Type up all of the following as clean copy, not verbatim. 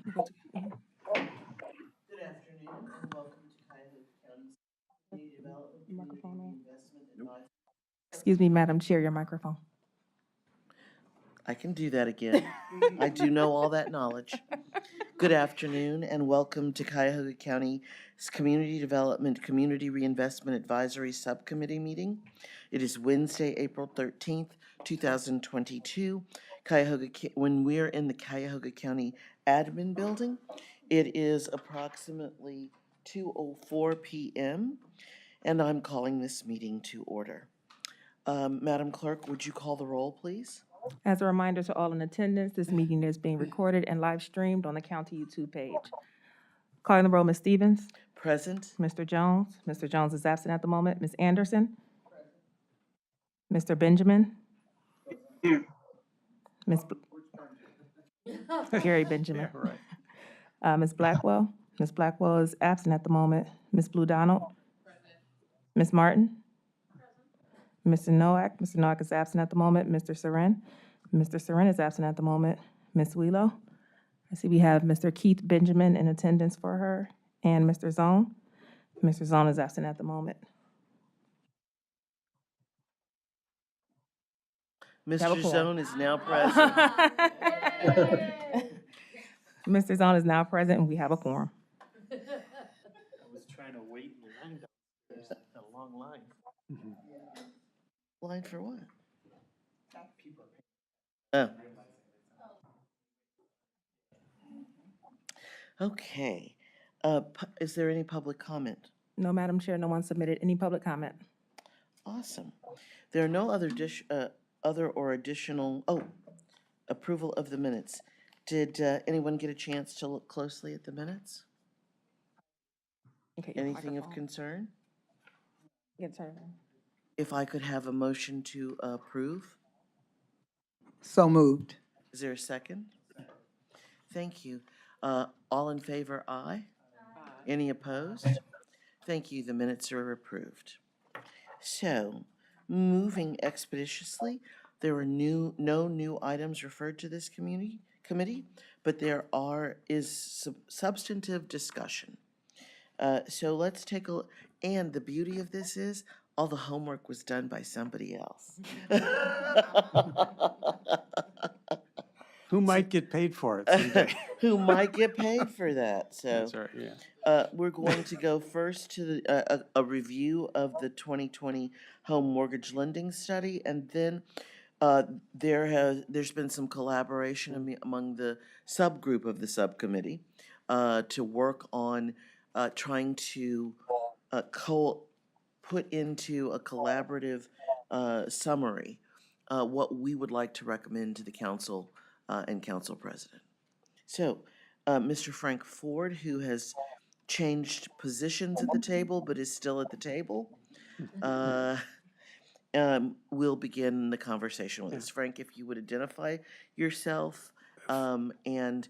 Good afternoon and welcome to Cuyahoga County's Community Development Community Microphone on. Reinvestment Advisory. Excuse me, Madam Chair, your microphone. I can do that again. I do know all that knowledge. Good afternoon and welcome to Cuyahoga County's Community Development Community Reinvestment Advisory Subcommittee meeting. It is Wednesday, April 13th, 2022. When we're in the Cuyahoga County Admin Building, it is approximately 2:04 p.m. and I'm calling this meeting to order. Madam Clerk, would you call the roll, please? As a reminder to all in attendance, this meeting is being recorded and live streamed on the county YouTube page. Calling the roll, Ms. Stevens. Present. Mr. Jones. Mr. Jones is absent at the moment. Ms. Anderson. Mr. Benjamin. Ms. Gary Benjamin. Yeah, right. Ms. Blackwell. Ms. Blackwell is absent at the moment. Ms. Blue Donald. Ms. Martin. Mr. Noack. Mr. Noack is absent at the moment. Mr. Seren. Mr. Seren is absent at the moment. Ms. Wheelo. I see we have Mr. Keith Benjamin in attendance for her, and Mr. Zone. Mr. Zone is absent at the moment. Have a Mr. quorum. Zone is now present. Mr. Zone is now present, and we have a quorum. I was trying to wait in the line. There's a long line. Line for what? Oh. Okay. Is there any public comment? No, Madam Chair, no one submitted any public comment. Awesome. There are no other additional, approval of the minutes. Did anyone get a chance to look closely at the minutes? Okay, your Anything of microphone. concern? Get turned on. If I could have a motion to approve? So moved. Is there a second? Thank you. All in favor, aye? Any opposed? Thank you, the minutes are approved. So, moving expeditiously, there are no new items referred to this committee, but there is substantive discussion. So let's take a, and the beauty of this is, all the homework was done by somebody else. Who might get paid for it someday? Who might get paid for that, so. That's right, yeah. We're going to go first to a review of the 2020 home mortgage lending study, and then there's been some collaboration among the subgroup of the subcommittee to work on trying to put into a collaborative summary what we would like to recommend to the council and council president. So, Mr. Frank Ford, who has changed positions at the table but is still at the table, will begin the conversation with us. Frank, if you would identify yourself, and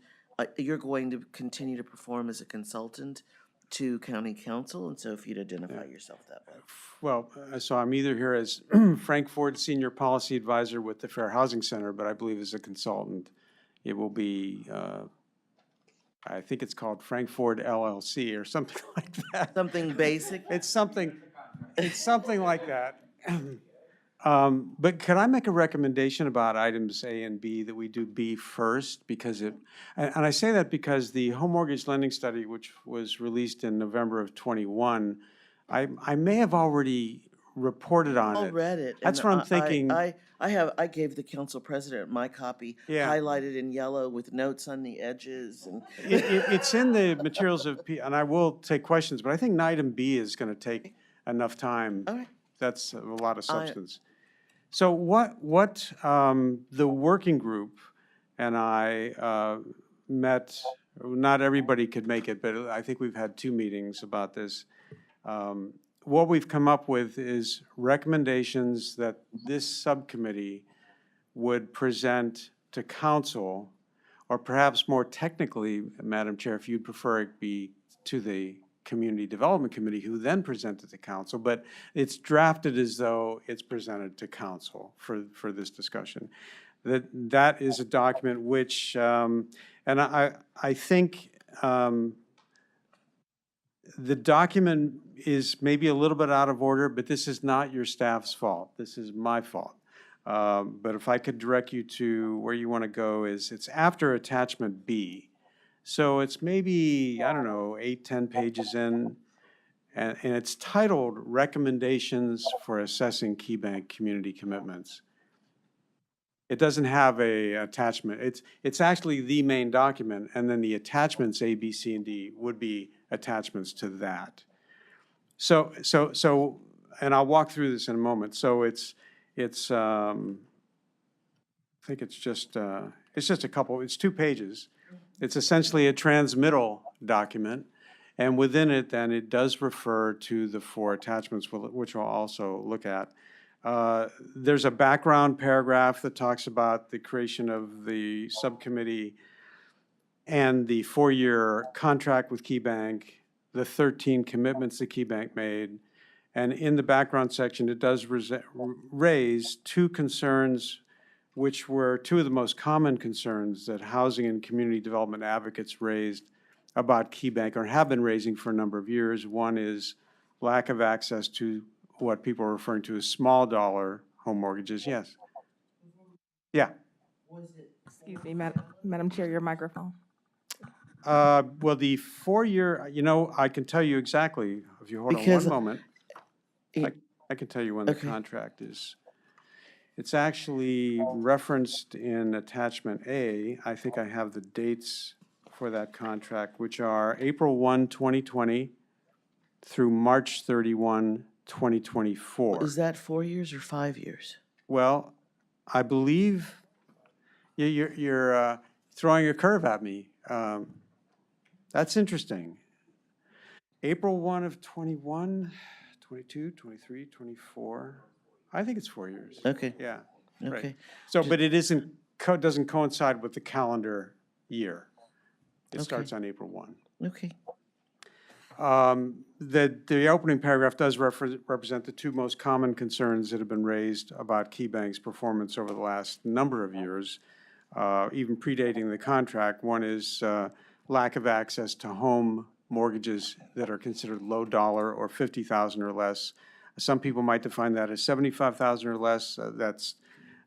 you're going to continue to perform as a consultant to county council, and so if you'd identify yourself that way. Well, so I'm either here as Frank Ford, Senior Policy Advisor with the Fair Housing Center, but I believe as a consultant, it will be, I think it's called Frank Ford LLC or something like that. Something basic? It's something like that. But could I make a recommendation about items A and B, that we do B first? Because and I say that because the home mortgage lending study, which was released in November of '21, I may have already reported on I it. read it. That's and what I'm thinking. I gave the council president my copy, Yeah. highlighted in yellow with notes on the edges, and It's in the materials and I will take questions, but I think item B is going to take enough time. all right. That's a lot of substance. So what the working group and I met, not everybody could make it, but I think we've had 2 meetings about this. What we've come up with is recommendations that this subcommittee would present to council, or perhaps more technically, Madam Chair, if you'd prefer it be to the Community Development Committee, who then presented to council, but it's drafted as though it's presented to council for this discussion. That is a document which, and I think the document is maybe a little bit out of order, but this is not your staff's fault. This is my fault. But if I could direct you to where you want to go, it's after attachment B. So it's maybe, I don't know, 8-10 pages in, and it's titled Recommendations for Assessing Keybank Community Commitments. It doesn't have a attachment. It's actually the main document, and then the attachments A, B, C, and D would be attachments to that. So, and I'll walk through this in a moment. So it's I think it's just a couple. It's 2 pages. It's essentially a transmittal document, And within it, then, it does refer to the 4 attachments, which we'll also look at. There's a background paragraph that talks about the creation of the subcommittee and the 4-year contract with Keybank, the 13 commitments that Keybank made. And in the background section, it does raise 2 concerns, which were 2 of the most common concerns that housing and community development advocates raised about Keybank, or have been raising for a number of years. One is lack of access to what people are referring to as small dollar home mortgages. Yes. Yeah. Excuse me, Madam Chair, your microphone. Well, the 4-year, I can tell you exactly, if you hold on Because one moment, it- I can tell you when the Okay. contract is. It's actually referenced in attachment A. I think I have the dates for that contract, which are April 1, 2020 through March 31, 2024. Is that 4 years or 5 years? Well, I believe you're throwing a curve at me. That's interesting. April 1 of 21, 22, 23, 24. I think it's 4 years. Okay, Yeah, right. okay. So, but it doesn't coincide with the calendar year. It Okay. starts on April 1. Okay, The opening paragraph does represent the 2 most common concerns that have been raised about Keybank's performance over the last number of years, even predating the contract. One is lack of access to home mortgages that are considered low dollar or $50,000 or less. Some people might define that as $75,000 or less.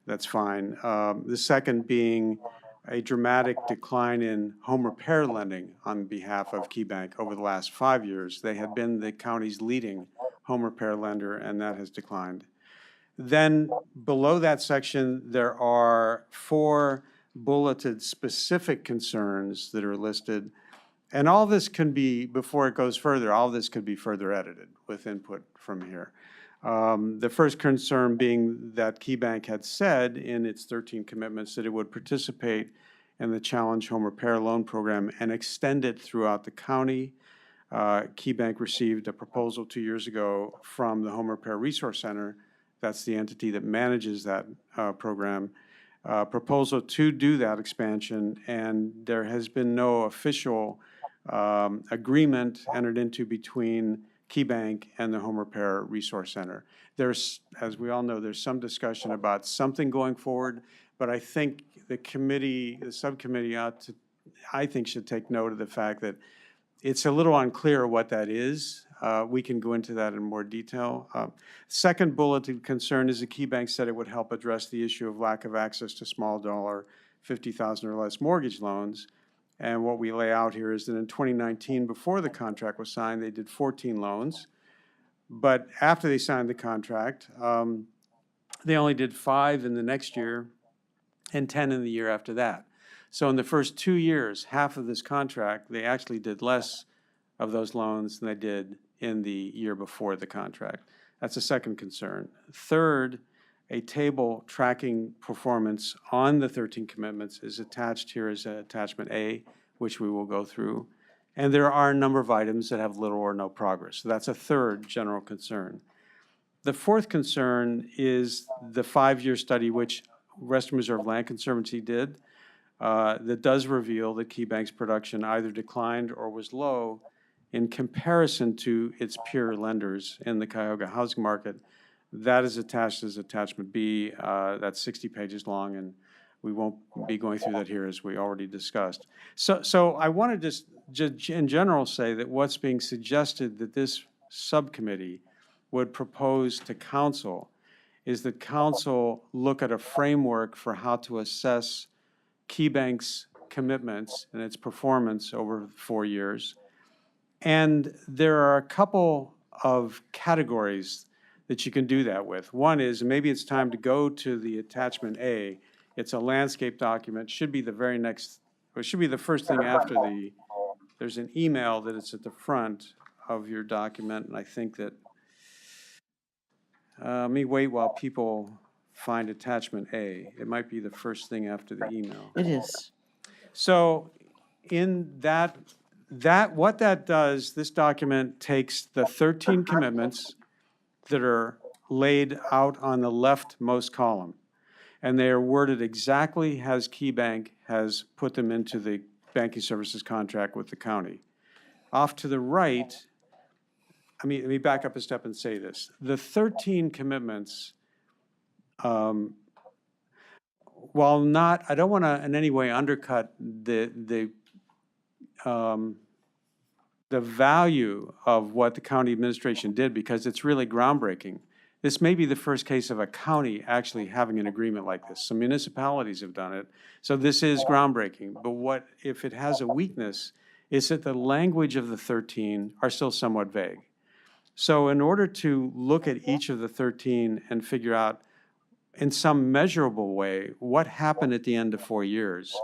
That's fine. The second being a dramatic decline in home repair lending on behalf of Keybank over the last 5 years. They had been the county's leading home repair lender, and that has declined. Then below that section, there are 4 bulleted specific concerns that are listed. And all this can be, before it goes further, all this could be further edited with input from here. The first concern being that Keybank had said in its 13 commitments that it would participate in the Challenge Home Repair Loan Program and extend it throughout the county. Keybank received a proposal 2 years ago from the Home Repair Resource Center, that's the entity that manages that program, proposal to do that expansion, and there has been no official agreement entered into between Keybank and the Home Repair Resource Center. There's, as we all know, there's some discussion about something going forward, but I think the subcommittee I think should take note of the fact that it's a little unclear what that is. We can go into that in more detail. Second bulleted concern is that Keybank said it would help address the issue of lack of access to small dollar, $50,000 or less mortgage loans. And what we lay out here is that in 2019, before the contract was signed, they did 14 loans. But after they signed the contract, they only did 5 in the next year and 10 in the year after that. So in the first 2 years, half of this contract, they actually did less of those loans than they did in the year before the contract. That's a second concern. Third, a table tracking performance on the 13 commitments is attached here as attachment A, which we will go through. And there are a number of items that have little or no progress. So that's a third general concern. The fourth concern is the 5-year study, which Western Reserve Land Conservancy did, that does reveal that Keybank's production either declined or was low in comparison to its peer lenders in the Cuyahoga housing market. That is attached as attachment B. That's 60 pages long, and we won't be going through that here as we already discussed. So I want to just in general say that what's being suggested that this subcommittee would propose to council is that council look at a framework for how to assess Keybank's commitments and its performance over 4 years. And there are a couple of categories that you can do that with. One is maybe it's time to go to the attachment A. It's a landscape document, should be the very next, or should be the first thing after there's an email that it's at the front of your document, and I think that, let me wait while people find attachment A. It might be the first thing after the email. it is. So in that what that does, this document takes the 13 commitments that are laid out on the leftmost column, and they are worded exactly as Keybank has put them into the banking services contract with the county. Off to the right, let me back up a step and say this. The 13 commitments, while not, I don't want to in any way undercut the value of what the county administration did, because it's really groundbreaking. This may be the first case of a county actually having an agreement like this. Some municipalities have done it, so this is groundbreaking. But what if it has a weakness is that the language of the 13 are still somewhat vague. So in order to look at each of the 13 and figure out in some measurable way what happened at the end of 4 years,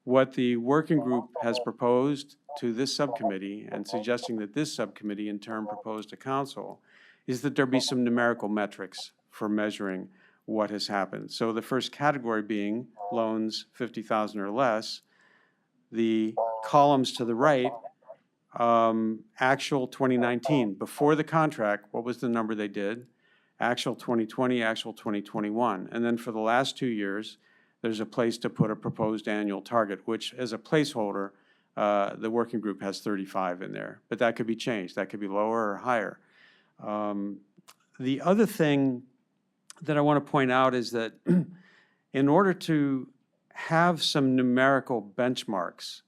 what the working group has proposed to this subcommittee and suggesting that this subcommittee in turn proposed to council is that there be some numerical metrics for measuring what has happened. So the first category being loans 50,000 or less, the columns to the right, actual 2019, before the contract, what was the number they did? Actual 2020, actual 2021. And then for the last 2 years, there's a place to put a proposed annual target, which as a placeholder, the working group has 35 in there. But that could be changed. That could be lower or higher. The other thing that I want to point out is that in order to have some numerical benchmarks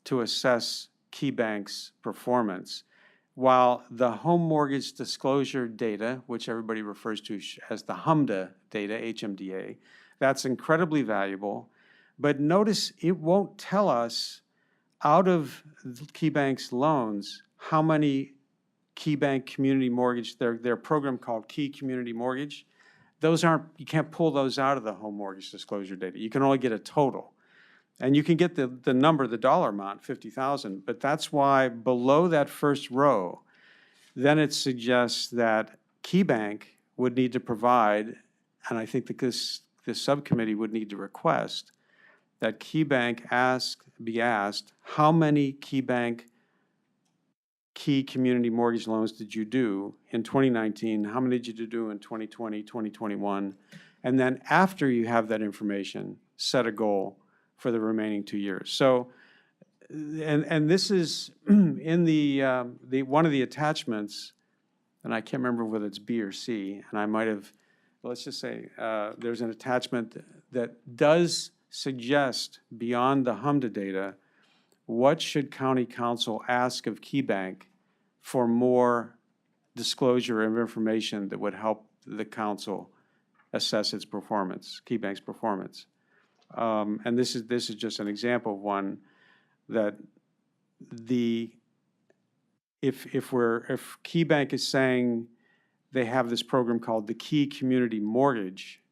to assess Keybank's performance, while the home mortgage disclosure data, which everybody refers to as the HMDA data, HMDA, that's incredibly valuable. But notice it won't tell us out of Keybank's loans how many Keybank Community Mortgage, their program called Key Community Mortgage, those aren't, you can't pull those out of the home mortgage disclosure data. You can only get a total. And you can get the number, the dollar amount, 50,000, but that's why below that first row, then it suggests that Keybank would need to provide, and I think that this subcommittee would need to request that Keybank be asked, how many Keybank Key Community Mortgage loans did you do in 2019? How many did you do in 2020, 2021? And then after you have that information, set a goal for the remaining 2 years. So, and this is in the one of the attachments, and I can't remember whether it's B or C, and I might have, let's just say there's an attachment that does suggest beyond the HMDA data, what should county council ask of Keybank for more disclosure of information that would help the council assess its performance, Keybank's performance. And this is just an example of one that if Keybank is saying they have this program called the Key Community Mortgage,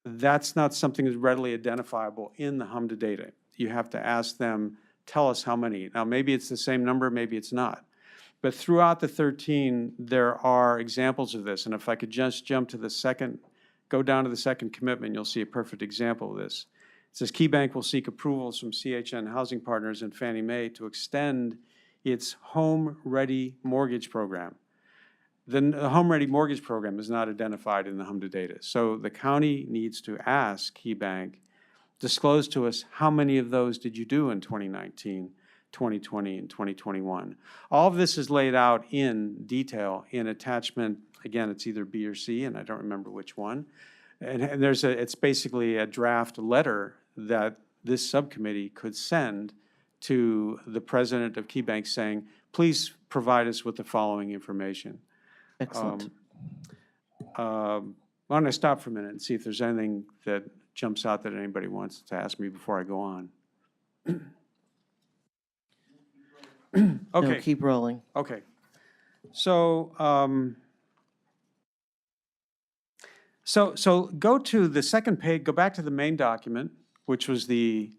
that's not something that's readily identifiable in the HMDA data. You have to ask them, tell us how many. Now, maybe it's the same number, maybe it's not. But throughout the 13, there are examples of this. And if I could just jump to the second, go down to the second commitment, you'll see a perfect example of this. It says Keybank will seek approvals from CHN Housing Partners and Fannie Mae to extend its Home Ready Mortgage Program. The Home Ready Mortgage Program is not identified in the HMDA data. So the county needs to ask Keybank, disclose to us how many of those did you do in 2019, 2020, and 2021. All of this is laid out in detail in attachment. Again, it's either B or C, and I don't remember which one. And it's basically a draft letter that this subcommittee could send to the president of Keybank saying, please provide us with the following information. Excellent. Why don't I stop for a minute and see if there's anything that jumps out that anybody wants to ask me before I go on. No, Okay. keep rolling. Okay. So, so go to the second page, go back to the main document, which was the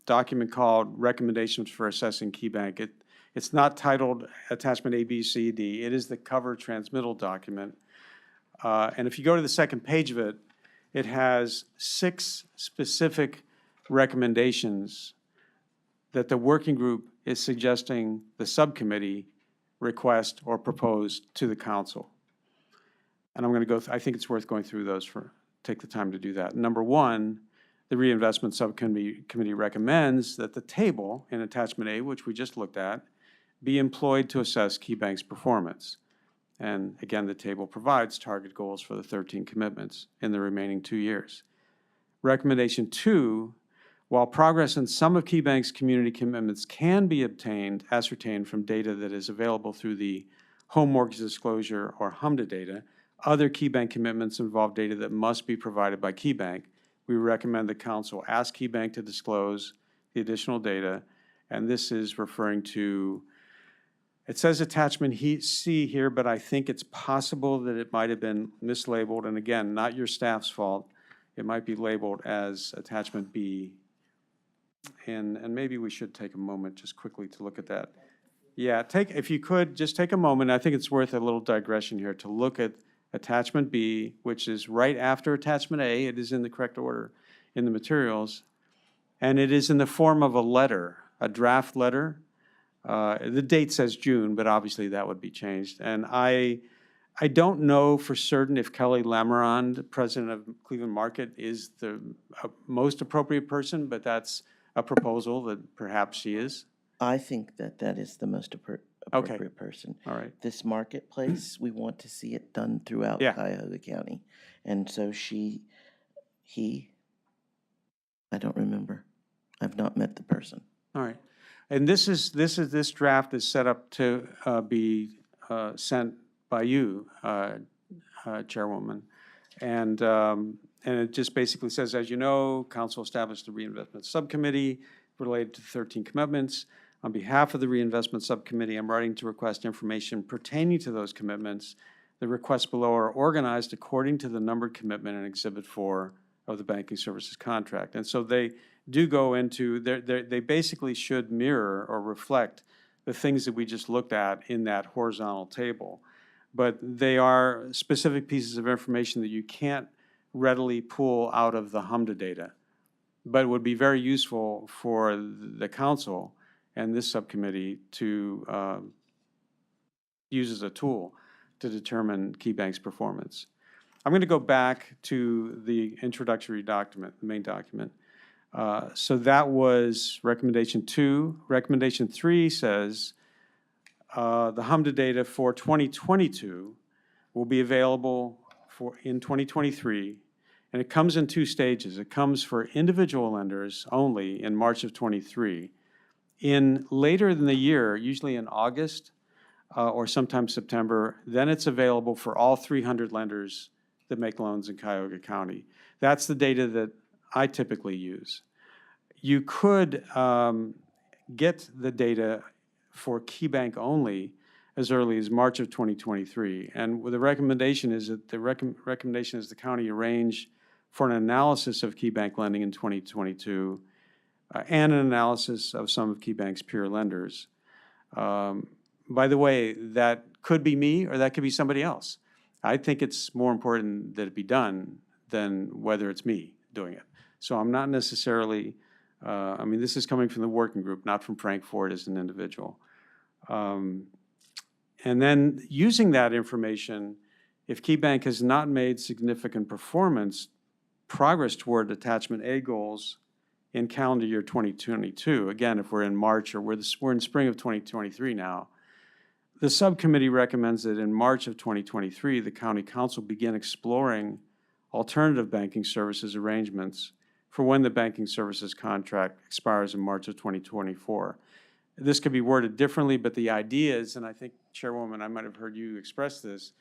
document called Recommendations for Assessing Keybank. It's not titled Attachment A, B, C, D. It is the cover transmittal document. And if you go to the second page of it, it has 6 specific recommendations that the working group is suggesting the subcommittee request or propose to the council. And I'm going to go, I think it's worth going through those take the time to do that. Number one, the Reinvestment Subcommittee recommends that the table in Attachment A, which we just looked at, be employed to assess Keybank's performance. And again, the table provides target goals for the 13 commitments in the remaining 2 years. Recommendation 2, while progress in some of Keybank's community commitments can be ascertained from data that is available through the Home Mortgage Disclosure or HMDA data, other Keybank commitments involve data that must be provided by Keybank. We recommend the council ask Keybank to disclose the additional data, and this is referring to, it says attachment C here, but I think it's possible that it might have been mislabeled, and again, not your staff's fault. It might be labeled as attachment B, and maybe we should take a moment just quickly to look at that. Yeah, if you could, just take a moment. I think it's worth a little digression here to look at attachment B, which is right after attachment A. It is in the correct order in the materials, and it is in the form of a letter, a draft letter. The date says June, but obviously that would be changed. And I don't know for certain if Kelly Lamarand, president of Cleveland Market, is the most appropriate person, but that's a proposal that perhaps she is. I think that is the most appropriate person. All right. This marketplace, we want to see it done throughout Cuyahoga County. And so I don't remember. I've not met the person. All right. And this draft is set up to be sent by you, Chairwoman. And it just basically says, as you know, Council established a Reinvestment Subcommittee related to 13 commitments. On behalf of the Reinvestment Subcommittee, I'm writing to request information pertaining to those commitments. The requests below are organized according to the numbered commitment in Exhibit 4 of the banking services contract. And so they do go into, they basically should mirror or reflect the things that we just looked at in that horizontal table. But they are specific pieces of information that you can't readily pull out of the HMDA data, but it would be very useful for the council and this subcommittee to use as a tool to determine Keybank's performance. I'm going to go back to the introductory document, the main document. So that was recommendation 2. Recommendation 3 says the HMDA data for 2022 will be available in 2023, and it comes in 2 stages. It comes for individual lenders only in March of 23. In later in the year, usually in August or sometime September, then it's available for all 300 lenders that make loans in Cuyahoga County. That's the data that I typically use. You could get the data for Keybank only as early as March of 2023. And the recommendation is that the county arrange for an analysis of Keybank lending in 2022 and an analysis of some of Keybank's peer lenders. By the way, that could be me or that could be somebody else. I think it's more important that it be done than whether it's me doing it. So I'm not necessarily, I mean, this is coming from the working group, not from Frank Ford as an individual. And then using that information, if Keybank has not made significant progress toward attachment A goals in calendar year 2022, again, if we're in March or we're in spring of 2023 now, the subcommittee recommends that in March of 2023, the county council begin exploring alternative banking services arrangements for when the banking services contract expires in March of 2024. This could be worded differently, but the idea is, and I think, Chairwoman, I might have heard you express this,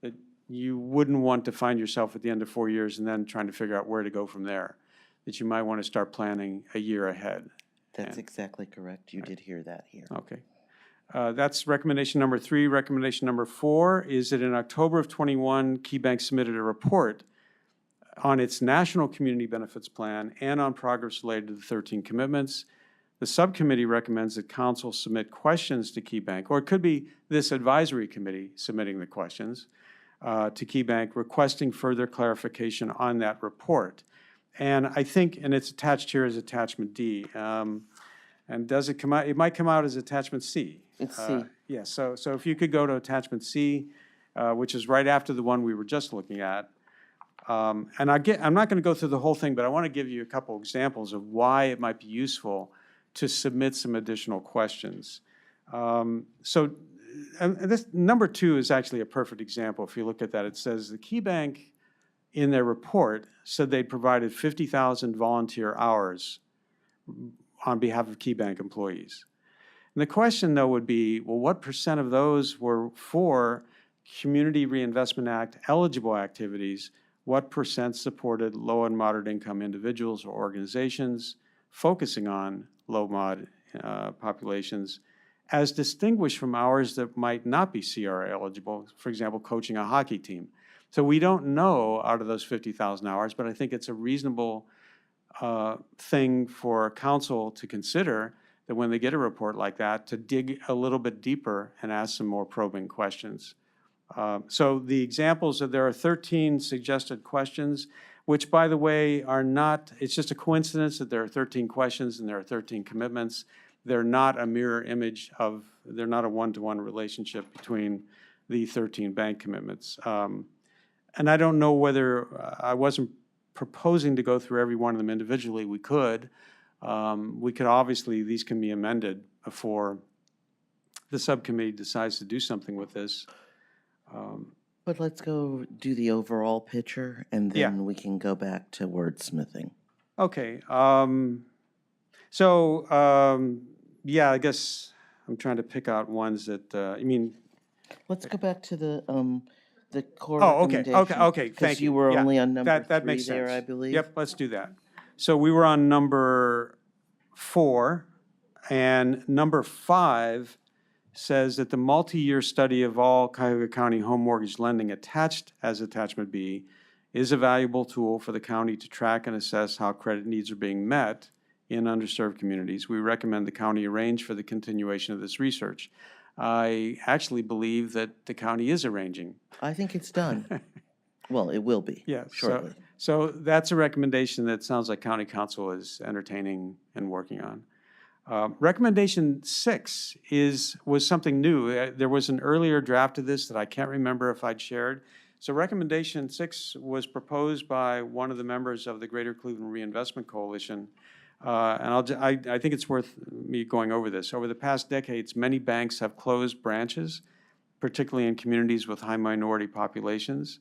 that you wouldn't want to find yourself at the end of 4 years and then trying to figure out where to go from there, that you might want to start planning a year ahead. That's exactly correct. You did hear that here. Okay. That's recommendation number 3. Recommendation number 4 is that in October of 21, Keybank submitted a report on its national community benefits plan and on progress related to the 13 commitments. The subcommittee recommends that council submit questions to Keybank, or it could be this advisory committee submitting the questions to Keybank, requesting further clarification on that report. And I think, and it's attached here as attachment D, And does it come out? It might come out as attachment C. It's C. Yeah, so if you could go to attachment C, which is right after the one we were just looking at. And I'm not going to go through the whole thing, but I want to give you a couple examples of why it might be useful to submit some additional questions. And this number 2 is actually a perfect example. If you look at that, it says the Keybank in their report said they provided 50,000 volunteer hours on behalf of Keybank employees. And the question, though, would be, well, what percent of those were for Community Reinvestment Act eligible activities? What percent supported low and moderate income individuals or organizations focusing on low-mod populations, as distinguished from hours that might not be CRA eligible, for example, coaching a hockey team? So we don't know out of those 50,000 hours, but I think it's a reasonable thing for council to consider, that when they get a report like that, to dig a little bit deeper and ask some more probing questions. So the examples are, there are 13 suggested questions, which, by the way, are not, it's just a coincidence that there are 13 questions and there are 13 commitments. They're not a mirror image of, they're not a one-to-one relationship between the 13 bank commitments. And I don't know whether, I wasn't proposing to go through every one of them individually. We could. We could obviously, these can be amended before the subcommittee decides to do something with this. But let's go do the overall picture, and then we can go back to wordsmithing. Okay. Yeah, I guess I'm trying to pick out ones that, Let's go back to the core oh, okay, recommendation. okay, thank Because you. you were Yeah, only on number that 3 makes there, sense. I believe. Yep, let's do that. So we were on number 4, and number 5 says that the multi-year study of all Cuyahoga County home mortgage lending attached as attachment B is a valuable tool for the county to track and assess how credit needs are being met in underserved communities. We recommend the county arrange for the continuation of this research. I actually believe that the county is arranging. I think it's done. Well, it will be shortly. So that's a recommendation that sounds like county council is entertaining and working on. Recommendation 6 was something new. There was an earlier draft of this that I can't remember if I'd shared. So recommendation 6 was proposed by one of the members of the Greater Cleveland Reinvestment Coalition. And I think it's worth me going over this. Over the past decades, many banks have closed branches, particularly in communities with high minority populations.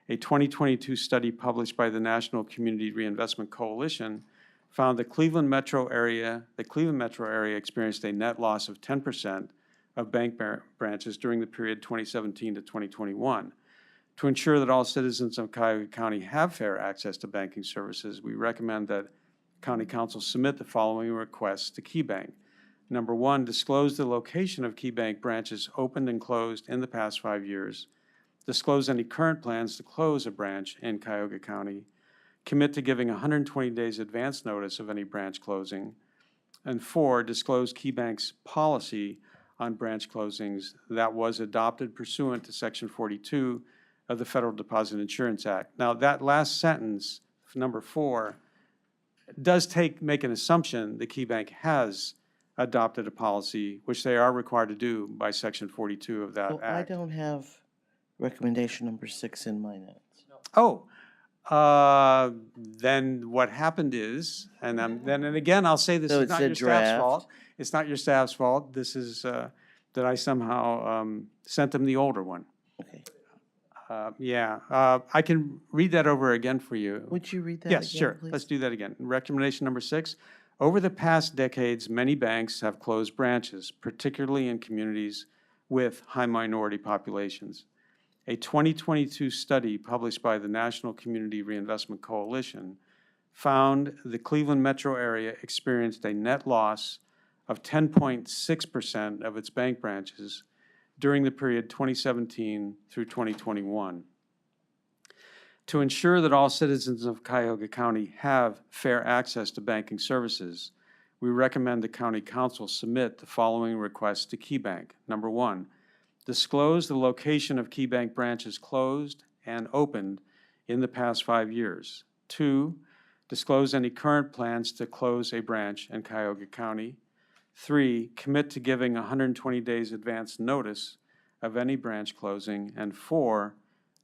A 2022 study published by the National Community Reinvestment Coalition found the Cleveland metro area experienced a net loss of 10% of bank branches during the period 2017 to 2021. To ensure that all citizens of Cuyahoga County have fair access to banking services, we recommend that County Council submit the following requests to Keybank. Number 1, disclose the location of Keybank branches opened and closed in the past 5 years. Disclose any current plans to close a branch in Cuyahoga County. Commit to giving 120 days advance notice of any branch closing. And 4, disclose Keybank's policy on branch closings that was adopted pursuant to Section 42 of the Federal Deposit Insurance Act. Now, that last sentence, number 4, does make an assumption that Keybank has adopted a policy, which they are required to do by Section 42 of that Well, act. I don't have recommendation number 6 in my notes. Oh, then what happened is, and again, I'll say this So is it's not a your staff's draft. fault. It's not your staff's fault. This is that I somehow sent them the older one. Okay. I can read that over again for you. Would you read that Yes, again, sure. please? Let's do that again. Recommendation number 6. Over the past decades, many banks have closed branches, particularly in communities with high minority populations. A 2022 study published by the National Community Reinvestment Coalition found the Cleveland metro area experienced a net loss of 10.6% of its bank branches during the period 2017 through 2021. To ensure that all citizens of Cuyahoga County have fair access to banking services, we recommend the County Council submit the following requests to Keybank. Number 1, disclose the location of Keybank branches closed and opened in the past 5 years. 2, disclose any current plans to close a branch in Cuyahoga County. 3, commit to giving 120 days advance notice of any branch closing. And 4,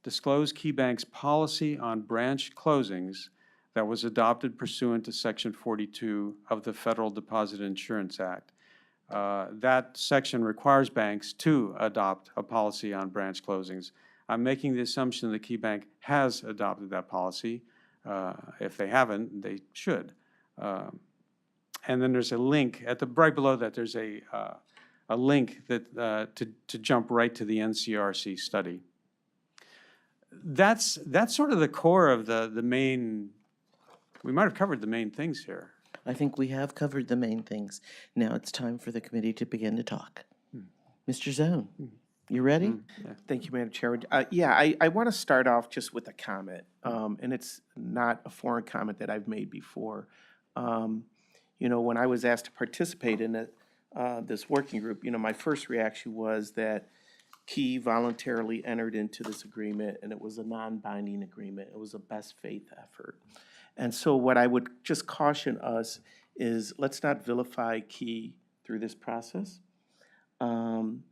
disclose Keybank's policy on branch closings that was adopted pursuant to Section 42 of the Federal Deposit Insurance Act. That section requires banks to adopt a policy on branch closings. I'm making the assumption that Keybank has adopted that policy. If they haven't, they should. And then there's a link at the right below that. There's a link that to jump right to the NCRC study. That's sort of the core of the main. We might have covered the main things here. I think we have covered the main things. Now it's time for the committee to begin to talk. Mr. Zone, you ready? Thank you, Madam Chair. Yeah, I want to start off just with a comment, and it's not a foreign comment that I've made before. You know, when I was asked to participate in this working group, you know, my first reaction was that Key voluntarily entered into this agreement, and it was a non-binding agreement. It was a best faith effort. And so what I would just caution us is let's not vilify Key through this process. And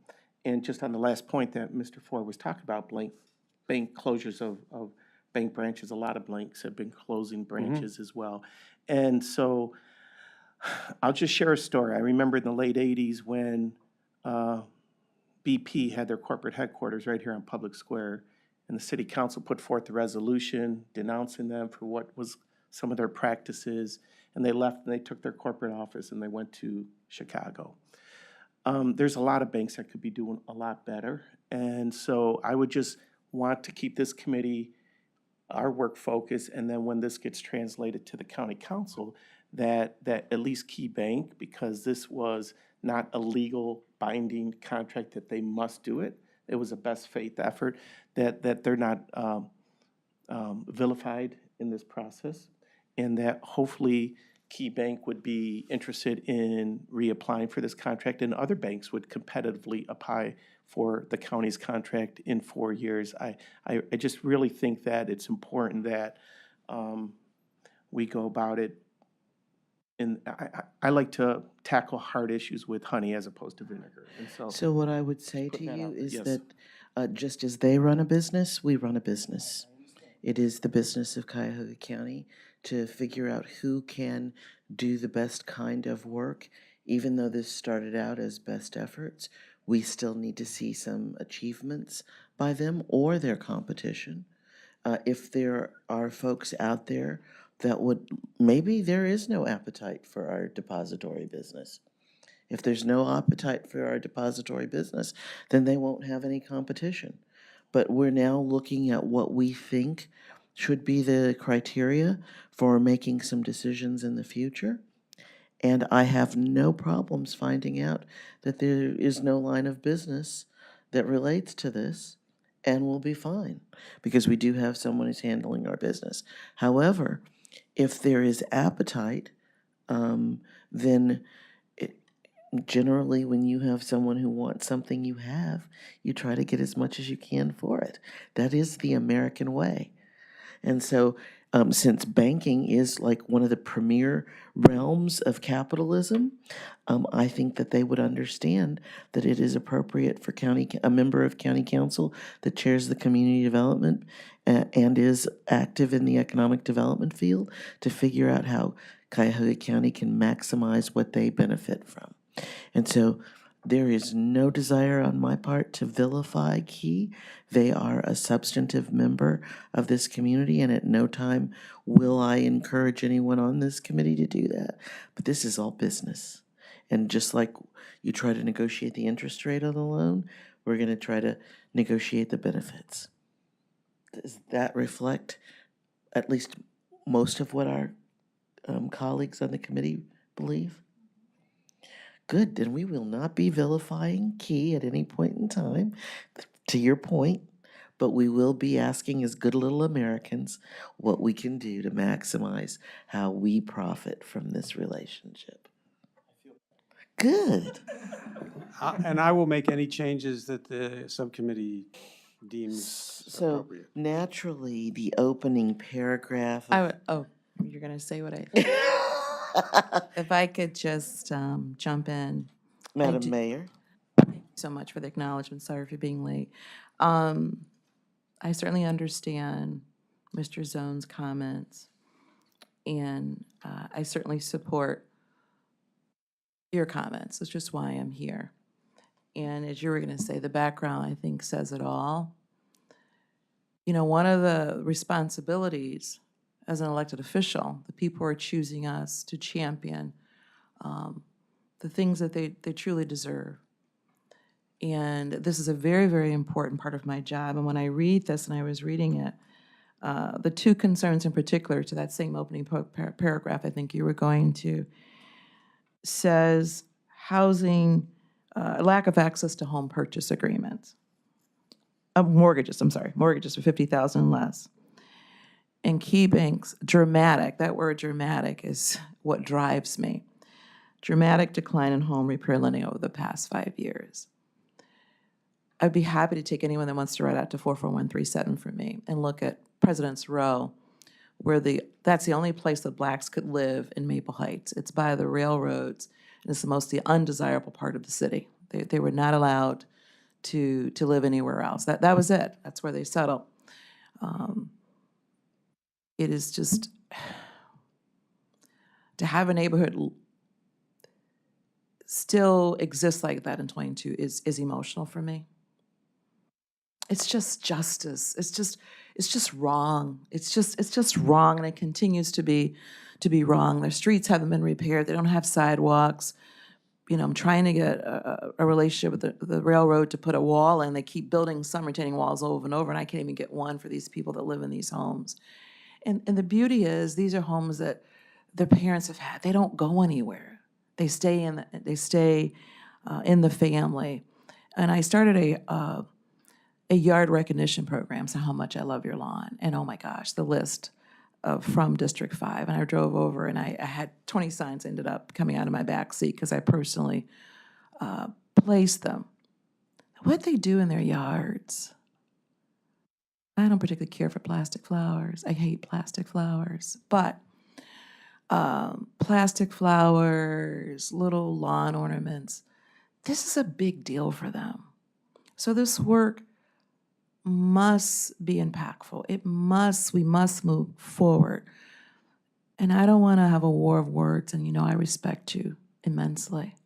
just on the last point that Mr. Ford was talking about, bank closures of bank branches, a lot of banks have been closing branches as well. And so I'll just share a story. I remember in the late 80s when BP had their corporate headquarters right here on Public Square, and the city council put forth a resolution denouncing them for what was some of their practices, and they left and they took their corporate office and they went to Chicago. There's a lot of banks that could be doing a lot better, and so I would just want to keep this committee, our work focused, and then when this gets translated to the county council, that at least Keybank, because this was not a legal binding contract that they must do it, it was a best faith effort, that they're not vilified in this process, and that hopefully Keybank would be interested in reapplying for this contract, and other banks would competitively apply for the county's contract in 4 years. I just really think that it's important that we go about it. And I like to tackle hard issues with honey as opposed to vinegar. And So what I would say put to that you out there. is Yes. that just as they run a business, we run a business. It is the business of Cuyahoga County to figure out who can do the best kind of work. Even though this started out as best efforts, we still need to see some achievements by them or their competition. If there are folks out there that would, maybe there is no appetite for our depository business. If there's no appetite for our depository business, then they won't have any competition. But we're now looking at what we think should be the criteria for making some decisions in the future. And I have no problems finding out that there is no line of business that relates to this, and we'll be fine, because we do have someone who's handling our business. However, if there is appetite, then generally when you have someone who wants something you have, you try to get as much as you can for it. That is the American way. And so since banking is like one of the premier realms of capitalism, I think that they would understand that it is appropriate for a member of county council that chairs the community development and is active in the economic development field to figure out how Cuyahoga County can maximize what they benefit from. And so there is no desire on my part to vilify Key. They are a substantive member of this community, and at no time will I encourage anyone on this committee to do that. But this is all business. And just like you try to negotiate the interest rate on the loan, we're going to try to negotiate the benefits. Does that reflect at least most of what our colleagues on the committee believe? Good, then we will not be vilifying Key at any point in time, to your point, but we will be asking as good little Americans what we can do to maximize how we profit from this relationship. Good. And I will make any changes that the subcommittee deems So appropriate. naturally, the opening paragraph. You're gonna say what I, If I could just jump in. Madam do- Mayor, So much for the acknowledgement. Sorry for being late. I certainly understand Mr. Zone's comments, and I certainly support your comments. It's just why I'm here. And as you were going to say, the background, I think, says it all. You know, one of the responsibilities as an elected official, the people who are choosing us to champion the things that they truly deserve. And this is a very, very important part of my job. And when I read this, and I was reading it, the two concerns in particular to that same opening paragraph I think you were going to, says housing, lack of access to home purchase agreements. Mortgages for $50,000 and less. And Keybank's dramatic, that word dramatic is what drives me. Dramatic decline in home repair lending over the past 5 years. I'd be happy to take anyone that wants to write out to 44137 for me and look at President's Row, where that's the only place that blacks could live in Maple Heights. It's by the railroads, and it's the most undesirable part of the city. They were not allowed to live anywhere else. That was it. That's where they settled. It is just, to have a neighborhood still exist like that in 22 is emotional for me. It's just justice. It's just wrong. It's just wrong, and it continues to be wrong. Their streets haven't been repaired. They don't have sidewalks. You know, I'm trying to get a relationship with the railroad to put a wall in. They keep building some retaining walls over and over, and I can't even get one for these people that live in these homes. And the beauty is, these are homes that their parents have had. They don't go anywhere. They stay in the family. And I started a yard recognition program, so how much I love your lawn. And oh my gosh, the list from District 5. And I drove over, and I had 20 signs ended up coming out of my back seat because I personally placed them. What they do in their yards. I don't particularly care for plastic flowers. I hate plastic flowers. But plastic flowers, little lawn ornaments, this is a big deal for them. So this work must be impactful. We must move forward. And I don't want to have a war of words, and you know I respect you immensely.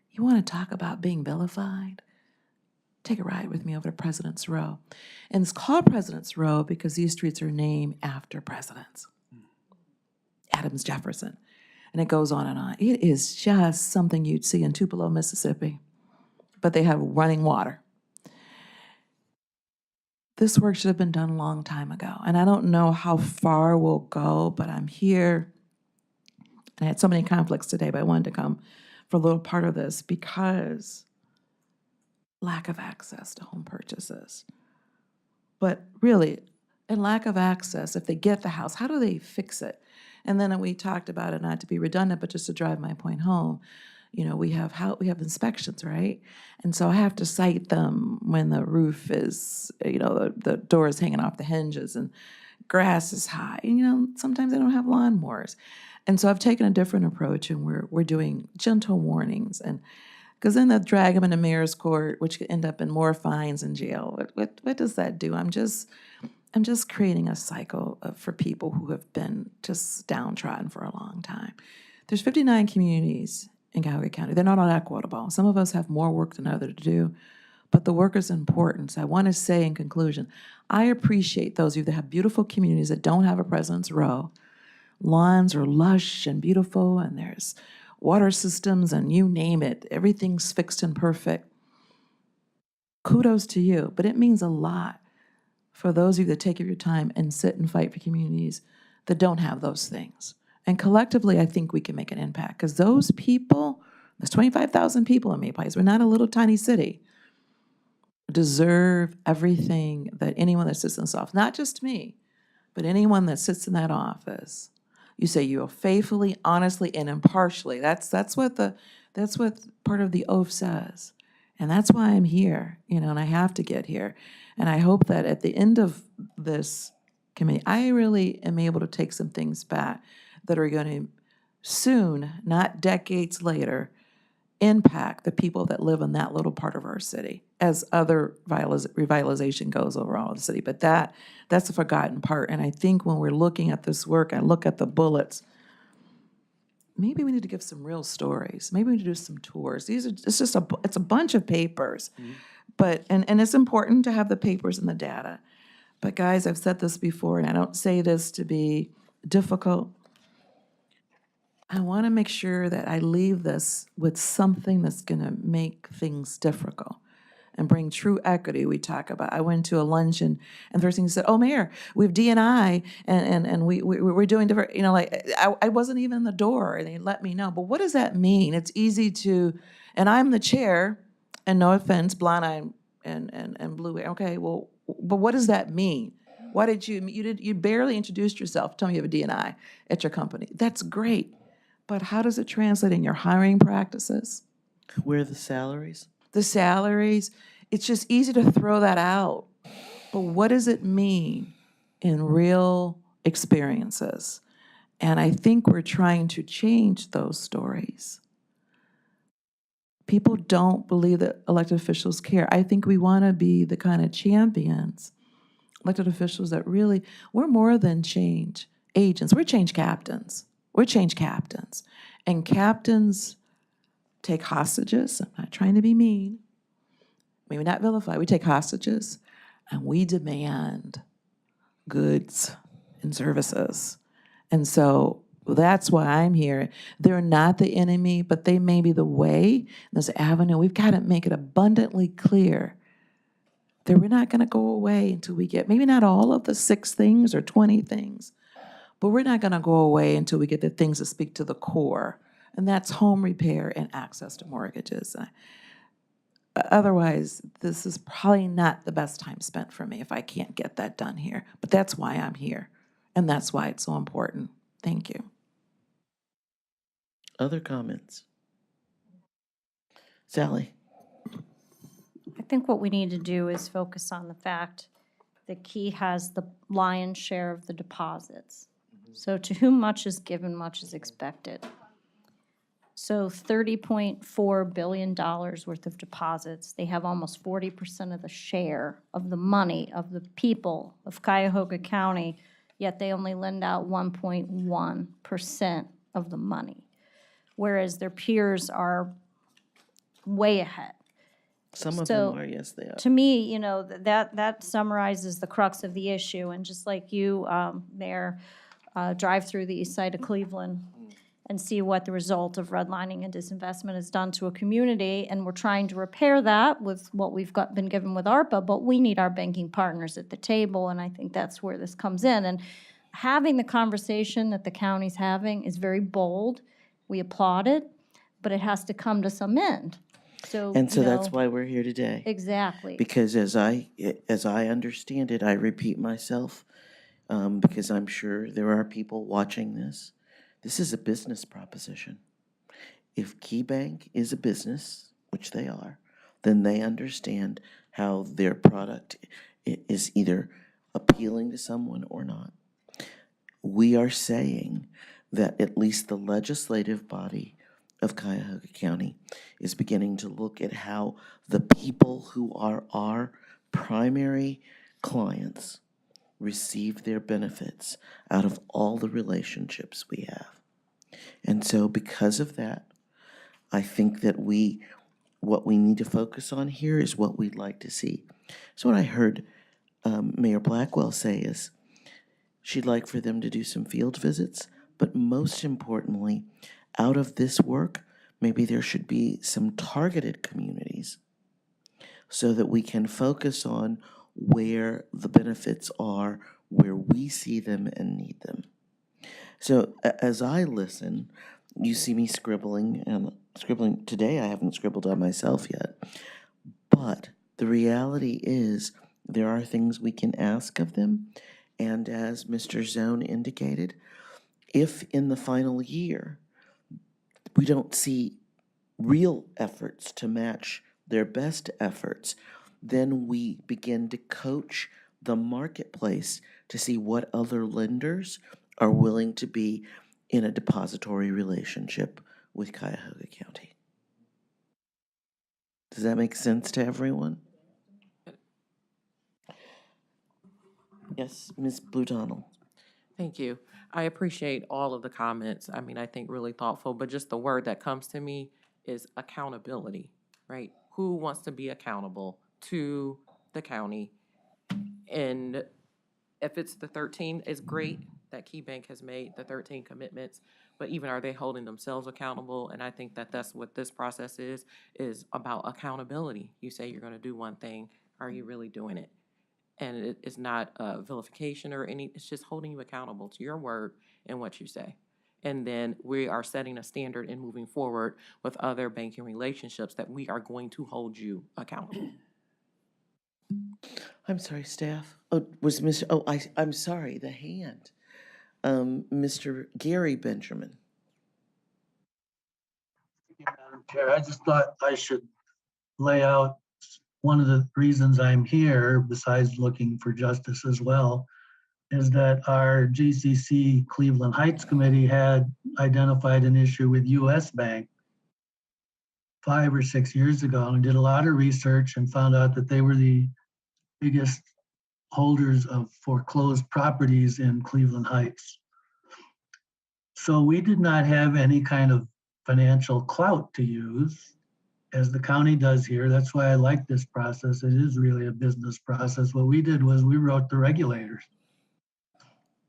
You want to talk about being vilified? Take a ride with me over to President's Row. And it's called President's Row because these streets are named after presidents. Adams, Jefferson. And it goes on and on. It is just something you'd see in Tupelo, Mississippi. But they have running water. This work should have been done a long time ago. And I don't know how far we'll go, but I'm here. And I had so many conflicts today, but I wanted to come for a little part of this because lack of access to home purchases. But really, and lack of access, if they get the house, how do they fix it? And then we talked about it, not to be redundant, but just to drive my point home. You know, we have inspections, right? And so I have to cite them when the roof is, you know, the door is hanging off the hinges and grass is high. And, you know, sometimes they don't have lawnmowers. And so I've taken a different approach, and we're doing gentle warnings, and because then they'll drag them into mayor's court, which could end up in more fines and jail. What does that do? I'm just creating a cycle for people who have been just downtrodden for a long time. There's 59 communities in Cuyahoga County. They're not all equitable. Some of us have more work than others to do, but the work is important. So I want to say in conclusion, I appreciate those of you that have beautiful communities that don't have a President's Row. Lawns are lush and beautiful, and there's water systems, and you name it. Everything's fixed and perfect. Kudos to you, but it means a lot for those of you that take your time and sit and fight for communities that don't have those things. And collectively, I think we can make an impact, because those people, there's 25,000 people in Maple Heights, we're not a little tiny city, deserve everything that anyone that sits in this office, not just me, but anyone that sits in that office. You say you will faithfully, honestly, and impartially. That's what part of the oath says. And that's why I'm here, you know, and I have to get here. And I hope that at the end of this committee, I really am able to take some things back that are going to soon, not decades later, impact the people that live in that little part of our city as other revitalization goes over all of the city. But that's the forgotten part. And I think when we're looking at this work, I look at the bullets, maybe we need to give some real stories. Maybe we need to do some tours. It's a bunch of papers. But, and it's important to have the papers and the data. But guys, I've said this before, and I don't say this to be difficult. I want to make sure that I leave this with something that's going to make things difficult and bring true equity. We talk about, I went to a luncheon and the first thing he said, oh, Mayor, we have D&I and we're doing different, I wasn't even in the door and they let me know. But what does that mean? It's easy to, and I'm the chair, and no offense, blonde eye and blue hair. Okay, well, but what does that mean? Why did you barely introduced yourself, tell me you have a D&I at your company. That's great. But how does it translate in your hiring practices? Where are the salaries? The salaries, it's just easy to throw that out. But what does it mean in real experiences? And I think we're trying to change those stories. People don't believe that elected officials care. I think we want to be the kind of champions, elected officials that really, we're more than change agents, we're change captains. We're change captains. And captains take hostages. I'm not trying to be mean. Maybe not vilify. We take hostages and we demand goods and services. And so that's why I'm here. They're not the enemy, but they may be the way, this avenue. We've got to make it abundantly clear that we're not going to go away until we get, maybe not all of the 6 things or 20 things, but we're not going to go away until we get the things that speak to the core, and that's home repair and access to mortgages. Otherwise, this is probably not the best time spent for me if I can't get that done here. But that's why I'm here, and that's why it's so important. Thank you. Other comments? Sally? I think what we need to do is focus on the fact that Key has the lion's share of the deposits. So to whom much is given, much is expected. So $30.4 billion worth of deposits. They have almost 40% of the share of the money of the people of Cuyahoga County, yet they only lend out 1.1% of the money, whereas their peers are way ahead. Some of So, them are, yes, they are. To me, that summarizes the crux of the issue. And just like you, Mayor, drive through the east side of Cleveland and see what the result of redlining and disinvestment has done to a community. And we're trying to repair that with what we've been given with ARPA, but we need our banking partners at the table. And I think that's where this comes in. And having the conversation that the county's having is very bold. We applaud it, but it has to come to some end. So, And so that's why we're here today. Exactly. Because as I understand it, I repeat myself, because I'm sure there are people watching this. This is a business proposition. If Keybank is a business, which they are, then they understand how their product is either appealing to someone or not. We are saying that at least the legislative body of Cuyahoga County is beginning to look at how the people who are our primary clients receive their benefits out of all the relationships we have. And so because of that, I think that what we need to focus on here is what we'd like to see. So what I heard Mayor Blackwell say is she'd like for them to do some field visits, but most importantly, out of this work, maybe there should be some targeted communities so that we can focus on where the benefits are, where we see them and need them. So as I listen, you see me scribbling, and scribbling today. I haven't scribbled on myself yet. But the reality is there are things we can ask of them. And as Mr. Zone indicated, if in the final year we don't see real efforts to match their best efforts, then we begin to coach the marketplace to see what other lenders are willing to be in a depository relationship with Cuyahoga County. Does that make sense to everyone? Yes, Ms. Blue Donald. Thank you. I appreciate all of the comments. I mean, I think really thoughtful, but just the word that comes to me is accountability, right? Who wants to be accountable to the county? And if it's the 13, it's great that Keybank has made the 13 commitments, but even are they holding themselves accountable? And I think that that's what this process is about accountability. You say you're going to do one thing, are you really doing it? And it's not vilification or any, it's just holding you accountable to your word and what you say. And then we are setting a standard and moving forward with other banking relationships that we are going to hold you accountable. I'm sorry, staff. Oh, was Mr., oh, I'm sorry, the hand. Mr. Gary Benjamin. Madam Chair, I just thought I should lay out one of the reasons I'm here, besides looking for justice as well, is that our GCC Cleveland Heights Committee had identified an issue with US Bank 5 or 6 years ago and did a lot of research and found out that they were the biggest holders of foreclosed properties in Cleveland Heights. So we did not have any kind of financial clout to use, as the county does here. That's why I like this process. It is really a business process. What we did was we wrote the regulators.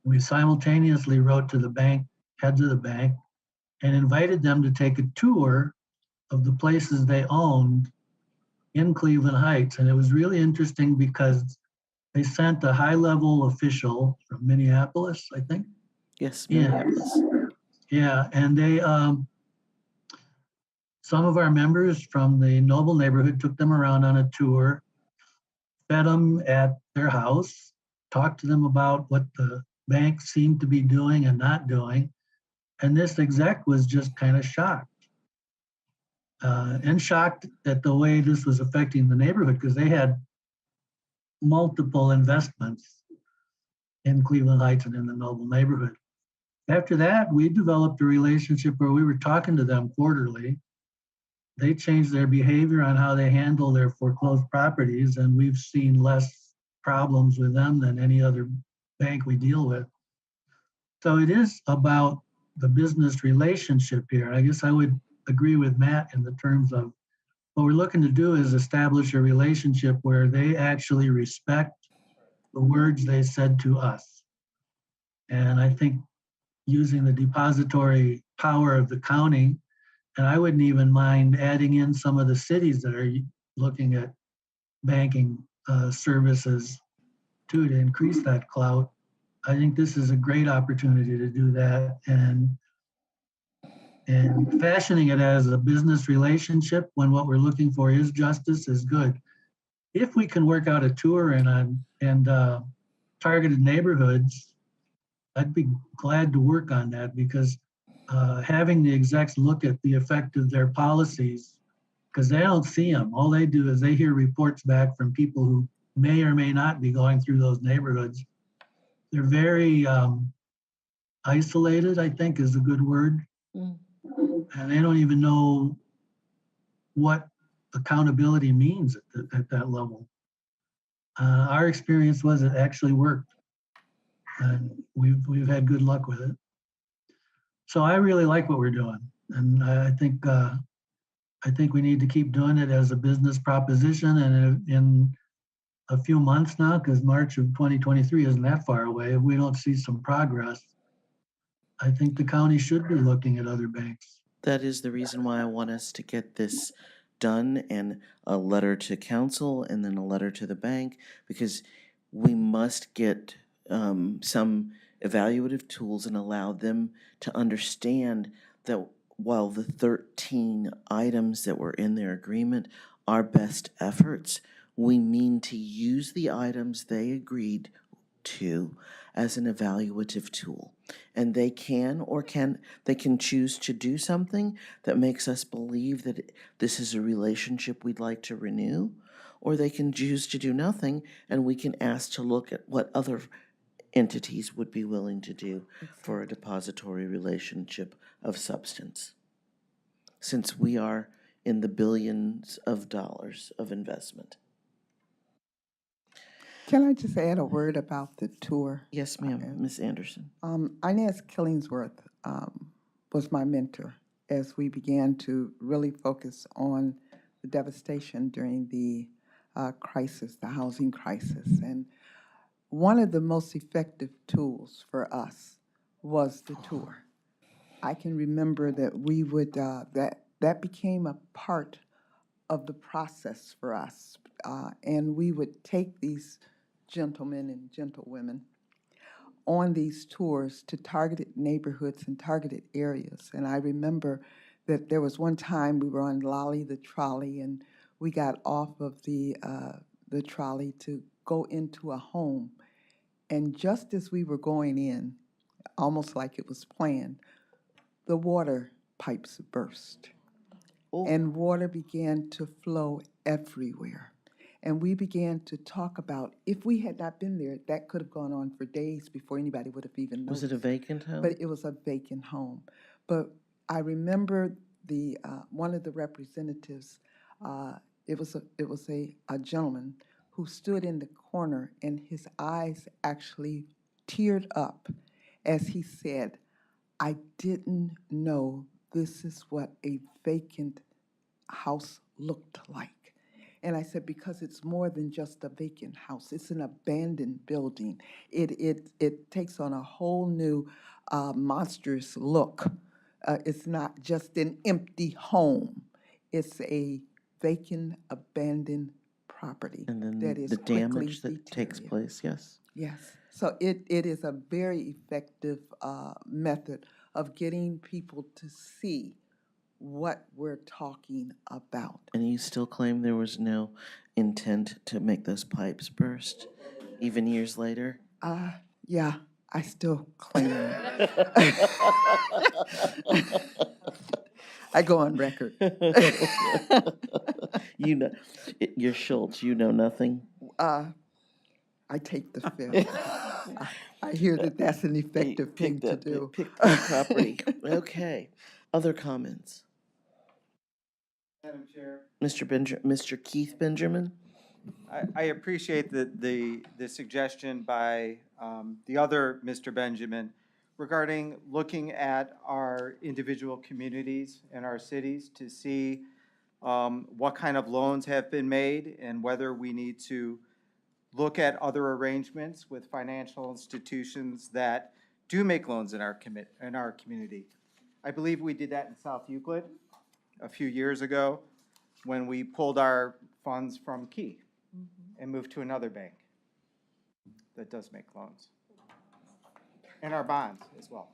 We simultaneously wrote to the bank, heads of the bank, and invited them to take a tour of the places they owned in Cleveland Heights. And it was really interesting because they sent a high-level official from Minneapolis, I think. Yes, Yeah. Minneapolis. Yeah, and they, some of our members from the Noble neighborhood took them around on a tour, fed them at their house, talked to them about what the bank seemed to be doing and not doing. And this exec was just kind of shocked. And shocked at the way this was affecting the neighborhood, because they had multiple investments in Cleveland Heights and in the Noble neighborhood. After that, we developed a relationship where we were talking to them quarterly. They changed their behavior on how they handle their foreclosed properties, and we've seen less problems with them than any other bank we deal with. So it is about the business relationship here. I guess I would agree with Matt in the terms of what we're looking to do is establish a relationship where they actually respect the words they said to us. And I think using the depository power of the county, and I wouldn't even mind adding in some of the cities that are looking at banking services to increase that clout. I think this is a great opportunity to do that, and fashioning it as a business relationship when what we're looking for is justice is good. If we can work out a tour and targeted neighborhoods, I'd be glad to work on that, because having the execs look at the effect of their policies, because they don't see them. All they do is they hear reports back from people who may or may not be going through those neighborhoods. They're very isolated, I think is a good word. And they don't even know what accountability means at that level. Our experience was it actually worked, and we've had good luck with it. So I really like what we're doing, and I think we need to keep doing it as a business proposition. And in a few months now, because March of 2023 isn't that far away, if we don't see some progress, I think the county should be looking at other banks. That is the reason why I want us to get this done, and a letter to council and then a letter to the bank, because we must get some evaluative tools and allow them to understand that while the 13 items that were in their agreement are best efforts, we mean to use the items they agreed to as an evaluative tool. And they can choose to do something that makes us believe that this is a relationship we'd like to renew, or they can choose to do nothing, and we can ask to look at what other entities would be willing to do for a depository relationship of substance, since we are in the billions of dollars of investment. Can I just add a word about the tour? Yes, ma'am, Ms. Anderson. Inez Killingsworth was my mentor as we began to really focus on the devastation during the crisis, the housing crisis. And one of the most effective tools for us was the tour. I can remember that we would, that became a part of the process for us. And we would take these gentlemen and gentlewomen on these tours to targeted neighborhoods and targeted areas. And I remember that there was one time we were on Lolly the trolley, and we got off of the trolley to go into a home. And just as we were going in, almost like it was planned, the water pipes burst. Oh. And water began to flow everywhere. And we began to talk about, if we had not been there, that could have gone on for days before anybody would have even noticed. Was it a vacant home? But it was a vacant home. But I remember the one of the representatives, it was a gentleman who stood in the corner, and his eyes actually teared up as he said, "I didn't know this is what a vacant house looked like." And I said, because it's more than just a vacant house. It's an abandoned building. It takes on a whole new monstrous look. It's not just an empty home. It's a vacant, abandoned property And then that is the quickly damage that takes deteriorating. place, yes. Yes. So it is a very effective method of getting people to see what we're talking about. And you still claim there was no intent to make those pipes burst, even years later? Yeah, I still claim it. I go on record. You know, you're Schultz, you know nothing? I take the fifth. I hear that that's an effective thing to do. Pick that property. Okay. Other comments? Madam Chair, Mr. Keith Benjamin? I appreciate the suggestion by the other Mr. Benjamin regarding looking at our individual communities and our cities to see what kind of loans have been made and whether we need to look at other arrangements with financial institutions that do make loans in our community. I believe we did that in South Euclid a few years ago when we pulled our funds from Key and moved to another bank that does make loans. And our bonds as well.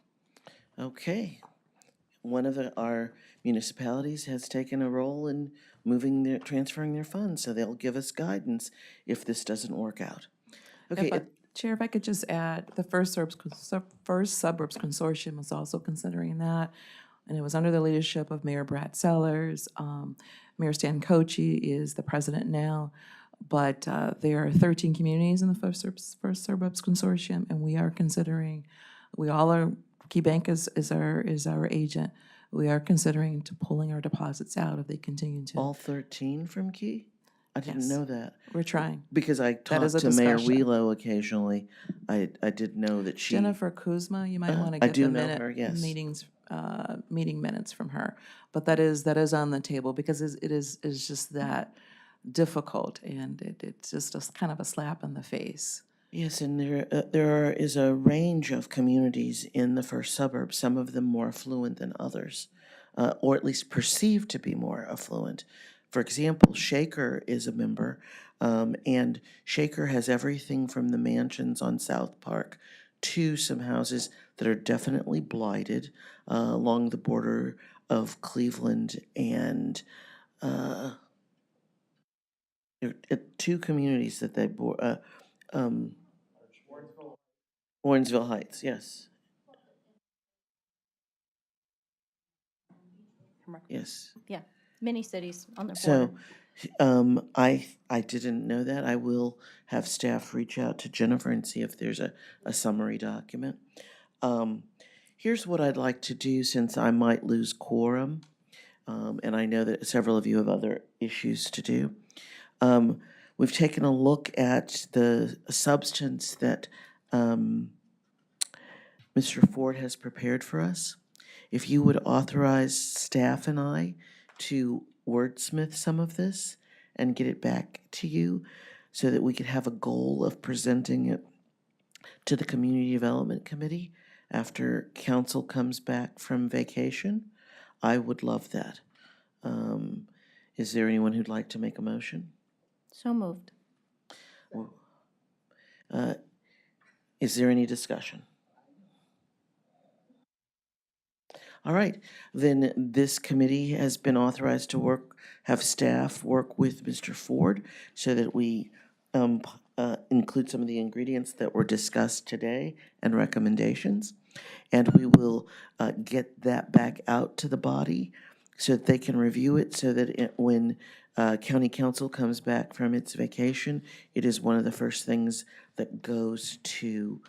Okay. One of our municipalities has taken a role in transferring their funds, so they'll give us guidance if this doesn't work out. Okay. Chair, if I could just add, the First Suburbs Consortium was also considering that, and it was under the leadership of Mayor Brad Sellers. Mayor Stan Kochi is the president now, but there are 13 communities in the First Suburbs Consortium, and we are considering, Keybank is our agent. We are considering to pulling our deposits out if they continue to. All 13 from Key? I didn't Yes. know that. We're trying. Because I That is talked a to Mayor discussion. Wheelo occasionally. I did know that she. Jennifer Kuzma, you might want to I get do the know her, yes. meeting minutes from her. But that is on the table because it is just that difficult, and it's just kind of a slap in the face. Yes, and there is a range of communities in the first suburbs, some of them more affluent than others, or at least perceived to be more affluent. For example, Shaker is a member, and Shaker has everything from the mansions on South Park to some houses that are definitely blighted along the border of Cleveland and there are two communities that they bore. Warrensville Heights, yes. Yes. Yeah, many cities on the So border. I didn't know that. I will have staff reach out to Jennifer and see if there's a summary document. Here's what I'd like to do, since I might lose quorum, and I know that several of you have other issues to do. We've taken a look at the substance that Mr. Ford has prepared for us. If you would authorize staff and I to wordsmith some of this and get it back to you so that we could have a goal of presenting it to the Community Development Committee after council comes back from vacation, I would love that. Is there anyone who'd like to make a motion? So moved. Is there any discussion? All right, then this committee has been authorized to have staff work with Mr. Ford so that we include some of the ingredients that were discussed today and recommendations. And we will get that back out to the body so that they can review it, so that when county council comes back from its vacation, it is one of the first things that goes to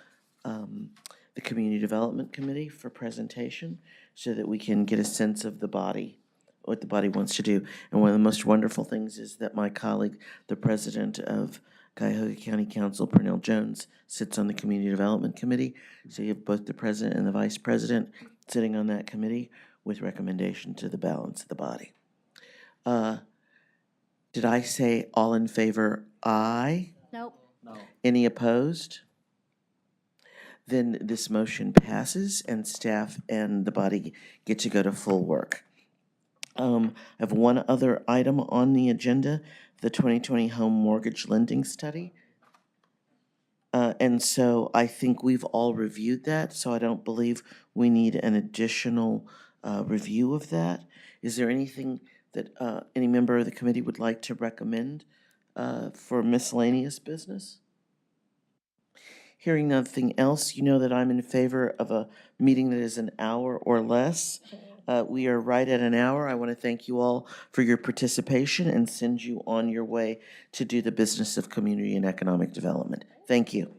the Community Development Committee for presentation, so that we can get a sense of the body, what the body wants to do. And one of the most wonderful things is that my colleague, the president of Cuyahoga County Council, Pernell Jones, sits on the Community Development Committee. So you have both the president and the vice president sitting on that committee with recommendation to the balance of the body. Did I say all in favor, aye? Nope. Any opposed? Then this motion passes and staff and the body get to go to full work. I have one other item on the agenda, the 2020 Home Mortgage Lending Study. And so I think we've all reviewed that, so I don't believe we need an additional review of that. Is there anything that any member of the committee would like to recommend for miscellaneous business? Hearing nothing else, you know that I'm in favor of a meeting that is an hour or less. We are right at an hour. I want to thank you all for your participation and send you on your way to do the business of community and economic development. Thank you.